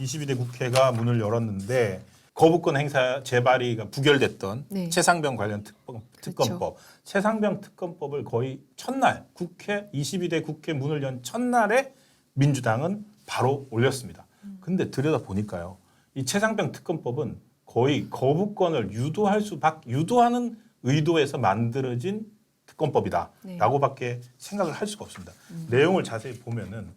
22대 국회가 문을 열었는데 거부권 행사 재발의가 부결됐던 네. 최상병 관련 특검법, 최상병 특검법을 거의 첫날 국회 22대 국회 문을 연 첫날에 민주당은 바로 올렸습니다. 근데 들여다 보니까요, 이 최상병 특검법은 거의 거부권을 유도하는 의도에서 만들어진 특검법이다라고밖에 생각을 할 수가 없습니다. 내용을 자세히 보면은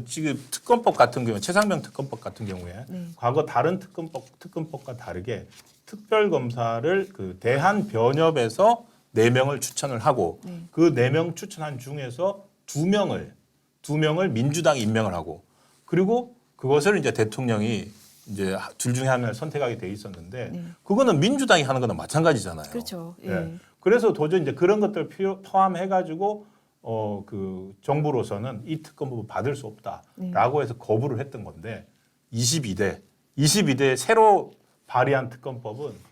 지금 특검법 같은 경우, 최상병 특검법 같은 경우에 과거 다른 특검법과 다르게 특별검사를 그 대한변협에서 4명을 추천을 하고 그 4명 추천한 중에서 2명을 민주당이 임명을 하고 그리고 그것을 이제 대통령이 이제 둘 중에 하나를 선택하게 돼 있었는데 그거는 민주당이 하는 거나 마찬가지잖아요. 그렇죠. 예. 예. 그래서 도저히 이제 그런 것들을 포함해 가지고 그 정부로서는 이 특검법을 받을 수 없다라고 해서 거부를 했던 건데 22대 새로 발의한 특검법은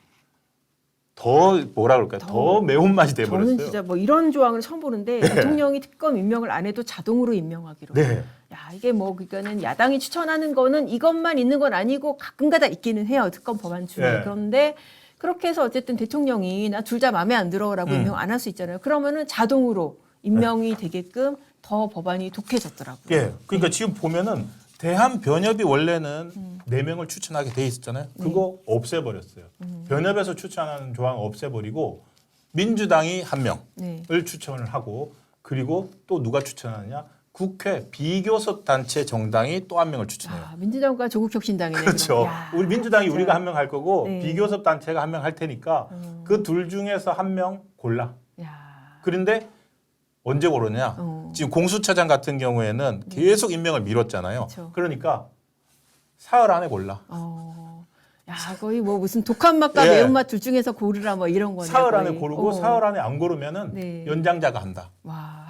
더 뭐라 그럴까요? 더 매운맛이 돼 버렸어요. 저는 진짜 뭐 이런 조항을 처음 보는데 대통령이 특검 임명을 안 해도 자동으로 임명하기로. 네. 야, 이게 뭐 그러니까는 야당이 추천하는 거는 이것만 있는 건 아니고 가끔가다 있기는 해요. 특검 법안 중에. 네. 그런데 그렇게 해서 어쨌든 대통령이 나 둘 다 마음에 안 들어라고 임명 안 할 수 있잖아요. 그러면은 자동으로 임명이 되게끔 더 법안이 독해졌더라고요. 예. 그러니까 지금 보면은 대한변협이 원래는 4명을 추천하게 돼 있었잖아요. 그거 없애버렸어요. 변협에서 추천하는 조항 없애버리고 민주당이 1명을 추천을 하고 그리고 또 누가 추천하느냐? 국회 비교섭 단체 정당이 또 1명을 추천해요. 아, 민주당과 조국혁신당이네. 그렇죠. 야, 우리 민주당이 진짜. 우리가 1명 할 거고 네. 비교섭 단체가 1명 할 테니까 그 둘 중에서 1명 골라. 야. 그런데 언제 고르냐? 지금 공수처장 같은 경우에는 계속 임명을 미뤘잖아요. 그쵸. 그러니까 사흘 안에 골라. 야, 거의 뭐 무슨 독한 맛과 예. 매운맛 둘 중에서 고르라 뭐 이런 거네요. 사흘 안에 거의. 고르고 사흘 안에 안 고르면은 네. 연장자가 한다. 와.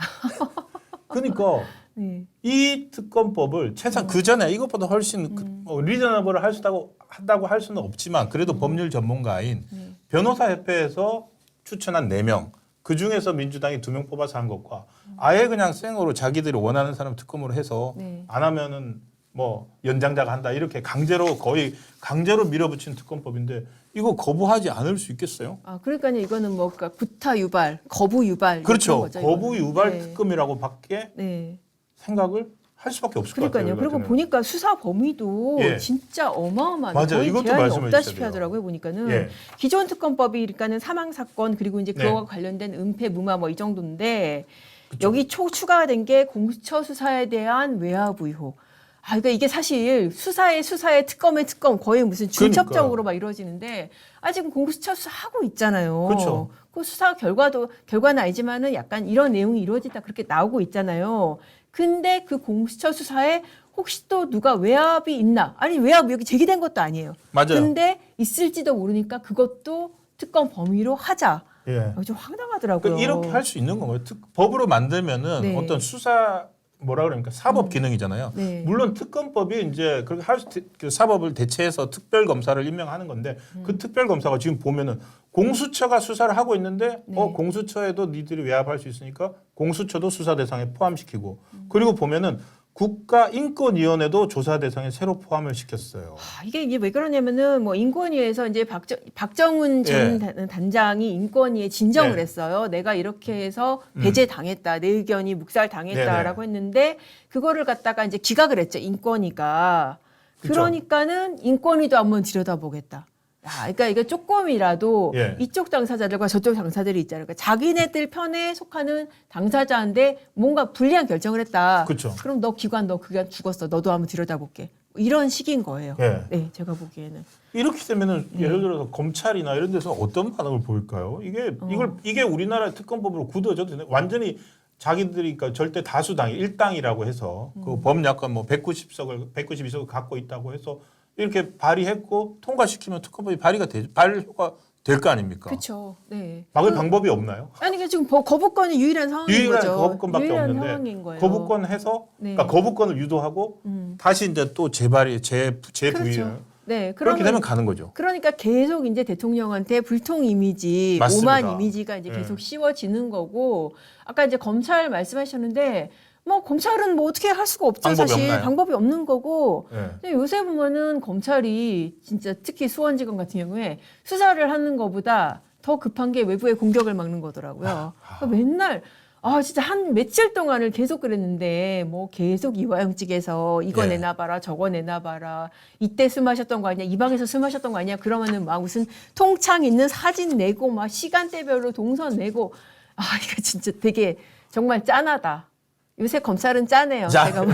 그러니까 네. 이 특검법을 그 전에 이것보다 훨씬 리저너블을 한다고 할 수는 없지만 그래도 법률 전문가인 변호사협회에서 추천한 4명 그 중에서 민주당이 2명 뽑아서 한 것과 아예 그냥 생으로 자기들이 원하는 사람 특검으로 해서 안 하면은 뭐 연장자가 한다 이렇게 거의 강제로 밀어붙인 특검법인데 이거 거부하지 않을 수 있겠어요? 아, 그러니까요. 이거는 뭐 그러니까 구타 유발, 거부 유발 그렇죠. 거죠, 거부 이거는. 유발 네. 특검이라고밖에 네. 생각을 할 수밖에 없을 것 같아요. 그러니까요. 그리고 같으면. 보니까 수사 범위도 예. 진짜 어마어마하게 맞아요. 거의 이것도 제한이 말씀해 없다시피 주셔야 돼요. 하더라고요. 보니까는 예. 기존 특검법이 그러니까는 사망 사건 그리고 이제 그거와 네. 관련된 은폐 무마 뭐 이 정도인데 여기 추가가 된 게 공수처 수사에 대한 외압 의혹. 아, 그러니까 이게 사실 수사에 특검에 특검 거의 무슨 중첩적으로 막 이루어지는데 지금 공수처 수사하고 있잖아요. 그렇죠. 그 수사 결과는 알지만은 약간 이런 내용이 이루어진다 그렇게 나오고 있잖아요. 근데 그 공수처 수사에 혹시 또 누가 외압이 있나? 아니 외압 의혹이 제기된 것도 아니에요. 맞아요. 근데 있을지도 모르니까 그것도 특검 범위로 하자. 예. 좀 황당하더라고요. 그러니까 이렇게 할 수 있는 거예요. 법으로 만들면은 네. 어떤 수사 뭐라 그러니까 사법 기능이잖아요. 네. 물론 특검법이 이제 그렇게 그 사법을 대체해서 특별 검사를 임명하는 건데 그 특별 검사가 지금 보면은 공수처가 수사를 하고 있는데 공수처에도 니들이 외압할 수 있으니까 공수처도 수사 대상에 포함시키고 그리고 보면은 국가인권위원회도 조사 대상에 새로 포함을 시켰어요. 이게 왜 그러냐면은 뭐 인권위에서 이제 박정훈 전 단장이 인권위에 진정을 네. 했어요. 내가 이렇게 해서 배제 당했다, 내 의견이 묵살 당했다라고 했는데 그거를 갖다가 이제 기각을 했죠. 인권위가. 그쵸. 그러니까는 인권위도 한번 들여다보겠다. 그러니까 이게 조금이라도 예. 이쪽 당사자들과 저쪽 당사자들이 있잖아요. 그러니까 자기네들 편에 속하는 당사자인데 뭔가 불리한 결정을 했다. 그쵸. 그럼 너 기관 죽었어. 너도 한번 들여다볼게. 이런 식인 거예요. 예. 네, 제가 보기에는. 이렇게 되면은 예를 들어서 검찰이나 이런 데서 어떤 반응을 보일까요? 이게 우리나라 특검법으로 굳어져도 되는 완전히 자기들이 그러니까 절대 다수당이 일당이라고 해서 그 법약관 뭐 192석을 갖고 있다고 해서 이렇게 발의했고 통과시키면 특검법이 발효가 될 거 아닙니까? 그렇죠. 네. 막을 방법이 없나요? 아니 이게 지금 거부권이 유일한 상황인 유일한 거죠. 거부권밖에 유일한 없는데 상황인 거예요. 거부권 해서 네. 그러니까 거부권을 유도하고 다시 이제 또 재부의를 그렇죠. 네, 그렇게 되면 가는 거죠. 그러니까 계속 이제 대통령한테 불통 이미지, 맞습니다. 오만 이미지가 이제 계속 씌워지는 거고 아까 이제 검찰 말씀하셨는데 뭐 검찰은 뭐 어떻게 할 수가 없죠. 방법이 사실 없나요? 방법이 없는 거고. 예. 근데 요새 보면은 검찰이 진짜 특히 수원지검 같은 경우에 수사를 하는 것보다 더 급한 게 외부의 공격을 막는 거더라고요. 그러니까 맨날 진짜 한 며칠 동안을 계속 그랬는데 뭐 계속 이화영 측에서 이거 예. 내놔봐라 저거 내놔봐라 이때 술 마셨던 거 아니야 이 방에서 술 마셨던 거 아니야 그러면은 막 무슨 통창 있는 사진 내고 막 시간대별로 동선 내고 이거 진짜 되게 정말 짠하다. 요새 검찰은 짜네요. 제가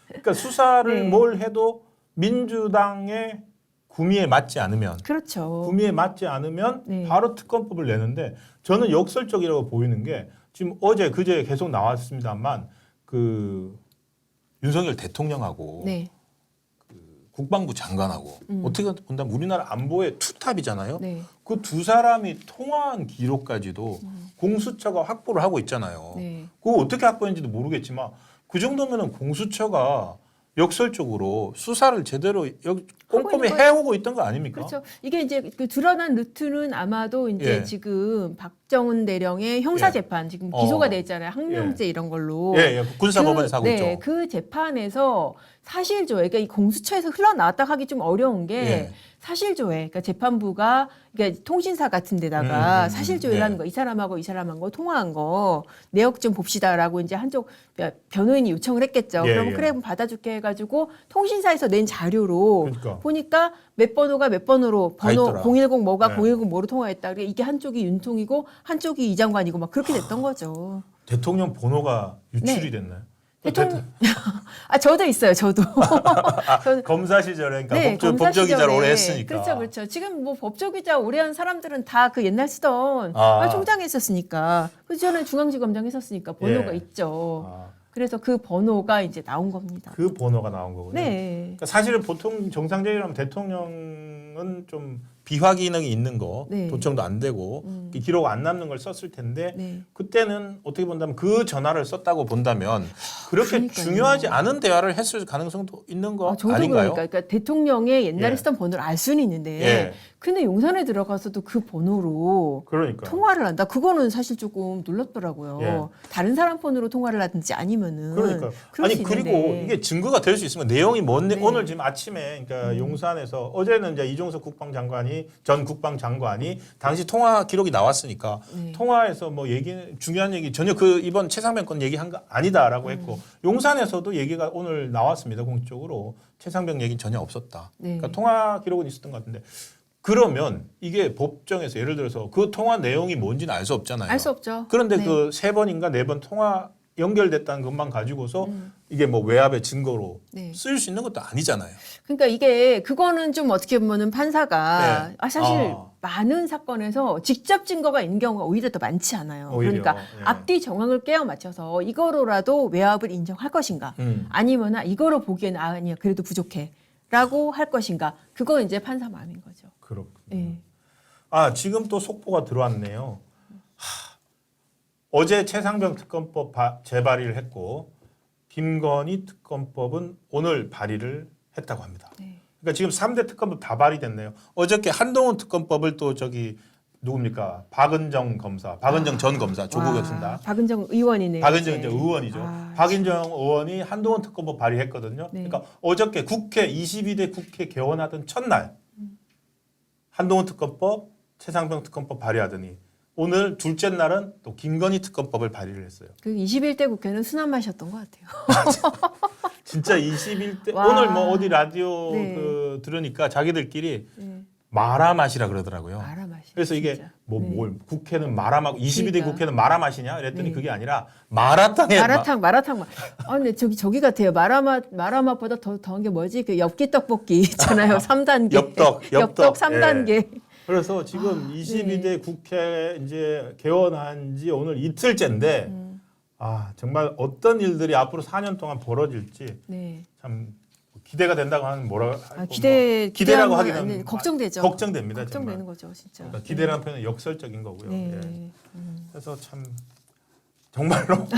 그러니까 수사를 네. 뭘 해도 민주당의 구미에 맞지 않으면 그렇죠. 구미에 맞지 않으면 네. 바로 특검법을 내는데 저는 역설적이라고 보이는 게 지금 어제 그제 계속 나왔습니다만 그 윤석열 대통령하고 네. 국방부 장관하고 어떻게 본다면 우리나라 안보의 투탑이잖아요. 네. 그 두 사람이 통화한 기록까지도 공수처가 확보를 하고 있잖아요. 네. 그거 어떻게 확보했는지도 모르겠지만 그 정도면은 공수처가 역설적으로 수사를 제대로 꼼꼼히 있는 해오고 있던 거 아닙니까? 그렇죠. 이게 이제 그 드러난 루트는 아마도 이제 예. 지금 박정은 대령의 형사 예. 재판 지금 기소가 어. 돼 있잖아요. 항명죄 이런 걸로. 예, 군사법원에 사고 있죠. 네, 그 재판에서 사실조회, 그러니까 이 공수처에서 흘러나왔다 하기 좀 어려운 게 예. 사실조회, 그러니까 재판부가 그러니까 통신사 같은 데다가 사실조회를 예. 하는 거, 이 사람하고 이 사람하고 통화한 거 내역 좀 봅시다라고 이제 한쪽 변호인이 요청을 했겠죠. 예, 그러면 예. 그래 그럼 받아줄게 해가지고 통신사에서 낸 자료로 그러니까. 보니까 몇 번호가 몇 번호로 다 번호 있더라. 010 뭐가 네. 010 뭐로 통화했다. 그러니까 이게 한쪽이 윤통이고 한쪽이 이 장관이고 막 그렇게 됐던 거죠. 대통령 번호가 유출이 네. 됐나요? 대통령 저도 있어요. 저도. 저는 검사 시절에 그러니까 네, 검사 법조기자를 시절에. 오래 했으니까. 그렇죠, 그렇죠. 지금 뭐 법조기자 오래 한 사람들은 다 그 옛날 쓰던 총장에 있었으니까. 그래서 저는 중앙지검장 했었으니까 번호가 예. 있죠. 아, 그래서 그 번호가 이제 나온 겁니다. 그 번호가 나온 거군요. 네. 그러니까 사실은 보통 정상적이라면 대통령은 좀 비화 기능이 있는 거 네. 도청도 안 되고 기록 안 남는 걸 썼을 텐데 네. 그때는 어떻게 본다면 그 전화를 썼다고 본다면 그렇게 그러니까요. 중요하지 않은 대화를 했을 가능성도 있는 거 저도 아닌가요? 그러니까 대통령의 옛날에 예. 쓰던 번호를 알 수는 있는데 예. 근데 용산에 들어가서도 그 번호로 그러니까. 통화를 한다. 그거는 사실 조금 놀랍더라고요. 예. 다른 사람 폰으로 통화를 하든지 아니면은 그러니까 그럴 아니 수 그리고 있는데. 이게 증거가 될 수 있으면 내용이 뭔데 네. 오늘 지금 아침에 그러니까 용산에서 어제는 이제 이종석 국방장관이 전 국방장관이 당시 통화 기록이 나왔으니까 네. 통화에서 뭐 얘기 중요한 얘기 전혀 그 이번 최상병 건 얘기한 거 아니다라고 했고 용산에서도 얘기가 오늘 나왔습니다. 공식적으로 최상병 얘기는 전혀 없었다. 네. 그러니까 통화 기록은 있었던 것 같은데 그러면 이게 법정에서 예를 들어서 그 통화 내용이 뭔지는 알 수 없잖아요. 알 수 없죠. 그런데 네. 그 3번인가 4번 통화 연결됐다는 것만 가지고서 이게 뭐 외압의 증거로 네. 쓰일 수 있는 것도 아니잖아요. 그러니까 이게 그거는 좀 어떻게 보면은 판사가 네. 사실 많은 사건에서 직접 증거가 있는 경우가 오히려 더 많지 않아요. 오히려, 그러니까 예. 앞뒤 정황을 깨어 맞춰서 이거로라도 외압을 인정할 것인가, 아니면 이거로 보기에는 아니야 그래도 부족해라고 할 것인가. 그건 이제 판사 마음인 거죠. 그렇군요. 예. 지금 또 속보가 들어왔네요. 어제 최상병 특검법 재발의를 했고 김건희 특검법은 오늘 발의를 했다고 합니다. 네. 그러니까 지금 3대 특검법 다 발의됐네요. 어저께 한동훈 특검법을 또 누굽니까? 박은정 검사, 박은정 전 검사 조국이었습니다. 박은정 의원이네요. 박은정 이제. 이제 의원이죠. 박은정 의원이 한동훈 특검법 발의했거든요. 네. 그러니까 어저께 국회 22대 국회 개원하던 첫날 한동훈 특검법, 최상병 특검법 발의하더니 오늘 둘째 날은 또 김건희 특검법을 발의를 했어요. 그 21대 국회는 순한 맛이었던 것 같아요. 진짜 21대 와. 오늘 뭐 어디 라디오 네. 들으니까 자기들끼리 네. 마라 맛이라 그러더라고요. 마라 맛이. 그래서 이게 진짜. 뭘 국회는 마라 맛 22대 그러니까. 국회는 마라 맛이냐? 그랬더니 네. 그게 아니라 마라탕에 마라탕 맛. 근데 저기 같아요. 마라 맛보다 더 더한 게 뭐지? 그 엽기 떡볶이 있잖아요. 3단계. 엽떡 3단계. 그래서 지금 22대 네. 국회 이제 개원한 지 오늘 이틀째인데 정말 어떤 일들이 앞으로 4년 동안 벌어질지 네. 참 기대가 된다고 하는 기대라고 기대라고 하기는 걱정되죠. 걱정됩니다. 걱정되는 정말. 거죠, 진짜. 그러니까 기대라는 표현은 역설적인 거고요. 네. 예. 그래서 참 정말로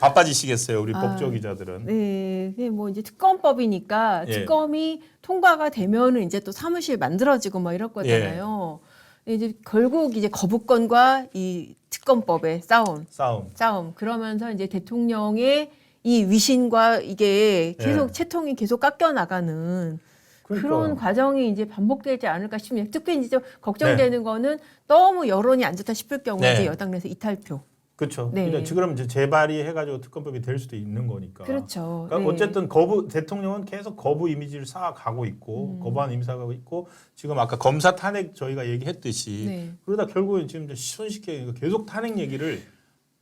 바빠지시겠어요, 우리 법조 기자들은. 네, 그게 뭐 이제 특검법이니까 예. 특검이 통과가 되면은 이제 또 사무실 만들어지고 뭐 이럴 거잖아요. 이제 결국 이제 거부권과 이 특검법의 싸움. 그러면서 이제 대통령의 이 위신과 이게 계속 네. 채통이 계속 깎여 나가는 그러니까. 그런 과정이 이제 반복되지 않을까 싶네요. 특히 이제 좀 걱정되는 거는 너무 여론이 안 좋다 싶을 경우에 네. 이제 여당 내에서 이탈표. 그렇죠. 네. 그러니까 지금 이제 재발의해가지고 특검법이 될 수도 있는 거니까. 그렇죠. 그러니까 네. 어쨌든 대통령은 계속 거부 이미지를 쌓아가고 있고 거부하는 이미지 쌓아가고 있고 지금 아까 검사 탄핵 저희가 얘기했듯이 네. 그러다 결국엔 지금 이제 손쉽게 계속 탄핵 얘기를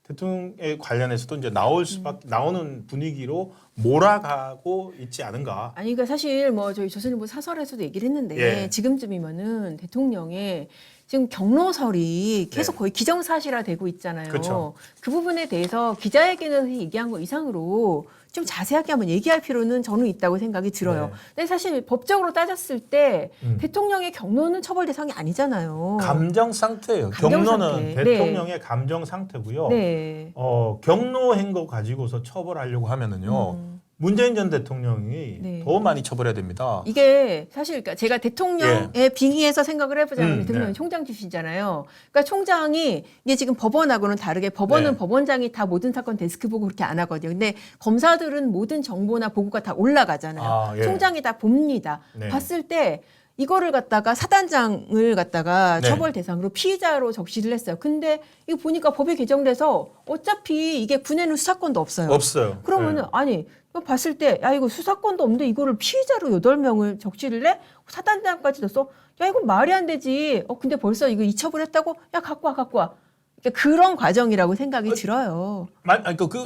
대통령에 관련해서도 이제 나오는 분위기로 몰아가고 있지 않은가. 아니 그러니까 사실 뭐 저희 조선일보 사설에서도 얘기를 했는데 예. 지금쯤이면은 대통령의 지금 경로설이 계속 네. 거의 기정사실화되고 있잖아요. 그렇죠. 그 부분에 대해서 기자회견에서 얘기한 거 이상으로 좀 자세하게 한번 얘기할 필요는 저는 있다고 생각이 들어요. 네. 근데 사실 법적으로 따졌을 때 음. 대통령의 경로는 처벌 대상이 아니잖아요. 감정 상태예요. 감정 경로는 상태. 대통령의 감정 상태고요. 네. 경로한 거 가지고서 처벌하려고 하면은요. 문재인 전 대통령이 네. 더 많이 처벌해야 됩니다. 이게 사실 그러니까 제가 대통령의 빙의해서 생각을 해보자면 대통령이 네. 총장 출신이잖아요. 그러니까 총장이 이게 지금 법원하고는 다르게 법원은 네. 법원장이 다 모든 사건 데스크 보고 그렇게 안 하거든요. 근데 검사들은 모든 정보나 보고가 다 올라가잖아요. 아, 예. 총장이 다 봅니다. 네. 봤을 때 이거를 갖다가 사단장을 갖다가 네. 처벌 대상으로 피의자로 적시를 했어요. 근데 이거 보니까 법이 개정돼서 어차피 이게 군에는 수사권도 없어요. 없어요. 그러면은 네. 아니 이거 봤을 때 야 이거 수사권도 없는데 이거를 피의자로 8명을 적시를 해? 사단장까지 넣었어? 야 이건 말이 안 되지. 근데 벌써 이거 이첩을 했다고? 야 갖고 와. 그러니까 그런 과정이라고 생각이 들어요.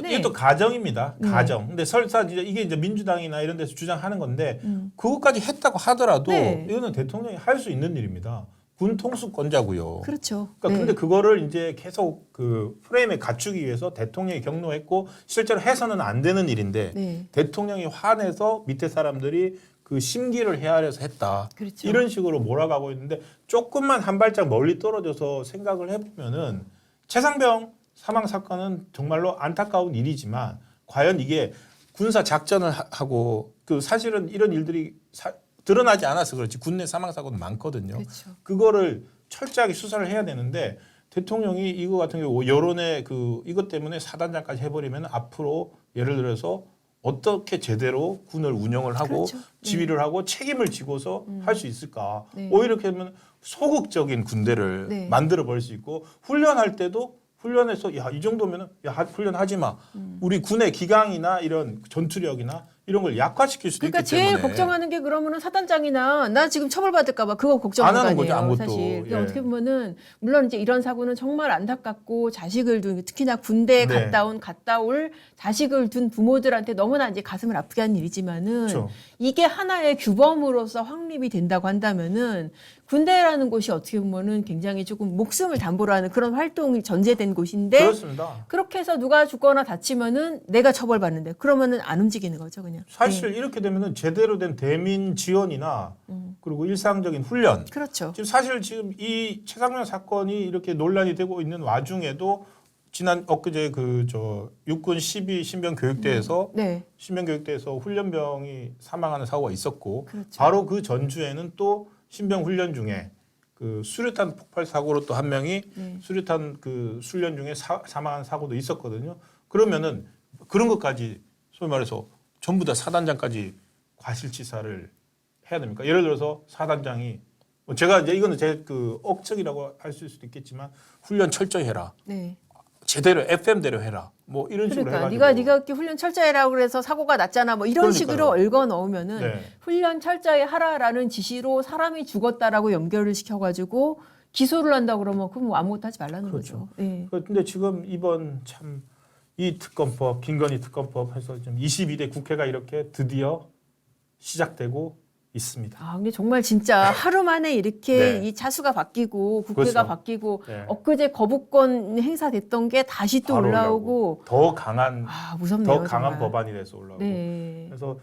네. 이것도 가정입니다. 네. 가정. 근데 설사 이게 이제 민주당이나 이런 데서 주장하는 건데 그것까지 했다고 하더라도 네. 이거는 대통령이 할 수 있는 일입니다. 군 통수권자고요. 그렇죠. 그러니까 네. 근데 그거를 이제 계속 그 프레임에 갖추기 위해서 대통령이 경로했고 실제로 해서는 안 되는 일인데 네. 대통령이 화내서 밑에 사람들이 그 심기를 헤아려서 했다. 그렇죠. 이런 식으로 몰아가고 있는데 조금만 한 발짝 멀리 떨어져서 생각을 해보면은 최상병 사망 사건은 정말로 안타까운 일이지만 과연 이게 군사 작전을 하고 그 사실은 이런 일들이 드러나지 않아서 그렇지 군내 사망 사고도 많거든요. 그렇죠. 그거를 철저하게 수사를 해야 되는데 대통령이 이거 같은 경우 여론의 그 이것 때문에 사단장까지 해버리면 앞으로 예를 들어서 어떻게 제대로 군을 운영을 하고 그렇죠. 지휘를 하고 책임을 지고서 할 수 있을까? 네. 오히려 이렇게 하면 소극적인 군대를 네. 만들어 버릴 수 있고 훈련할 때도 훈련해서 야 이 정도면은 야 훈련하지 마. 우리 군의 기강이나 이런 전투력이나 이런 걸 약화시킬 수도 그러니까 있기 제일 때문에 걱정하는 게 그러면은 사단장이나 나 지금 처벌받을까봐 그거 안 걱정하는 거 하는 거죠, 아니에요. 아무것도. 사실. 그러니까 예. 어떻게 보면은 물론 이제 이런 사고는 정말 안타깝고 자식을 둔 특히나 군대에 네. 갔다 올 자식을 둔 부모들한테 너무나 이제 가슴을 아프게 하는 일이지만은 그렇죠. 이게 하나의 규범으로서 확립이 된다고 한다면은 군대라는 곳이 어떻게 보면은 굉장히 조금 목숨을 담보로 하는 그런 활동이 전제된 곳인데 그렇습니다. 그렇게 해서 누가 죽거나 다치면은 내가 처벌받는데 그러면은 안 움직이는 거죠, 그냥. 사실 네. 이렇게 되면은 제대로 된 대민 지원이나 그리고 일상적인 훈련 그렇죠. 지금 사실 지금 이 최상병 사건이 이렇게 논란이 되고 있는 와중에도 지난 엊그제 그 저 육군 12 신병 교육대에서 네. 신병 교육대에서 훈련병이 사망하는 사고가 있었고 그렇죠. 바로 그 전주에는 또 신병 훈련 중에 그 수류탄 폭발 사고로 또 한 명이 네. 수류탄 그 훈련 중에 사망한 사고도 있었거든요. 그러면은 그런 것까지 소위 말해서 전부 다 사단장까지 과실치사를 해야 됩니까? 예를 들어서 사단장이 제가 이제 이거는 제 그 억측이라고 할 수도 있겠지만 훈련 철저히 해라. 네. 제대로 FM대로 해라. 뭐 이런 식으로 그러니까 해가지고 네가 이렇게 훈련 철저히 하라고 그래서 사고가 났잖아. 뭐 이런 그러니까요. 식으로 얽어 넣으면은 네. 훈련 철저히 하라라는 지시로 사람이 죽었다라고 연결을 시켜가지고 기소를 한다 그러면 그럼 뭐 아무것도 하지 말라는 그렇죠. 거죠. 네. 근데 지금 이번 참 이 특검법 김건희 특검법 해서 좀 22대 국회가 이렇게 드디어 시작되고 있습니다. 아 근데 정말 진짜 하루 만에 이렇게 네. 이 차수가 바뀌고 국회가 그렇죠. 바뀌고 네. 엊그제 거부권 행사됐던 게 다시 또 바로 올라오고 더 강한 아 무섭네요. 더 강한 정말. 법안이 돼서 올라오고 네. 그래서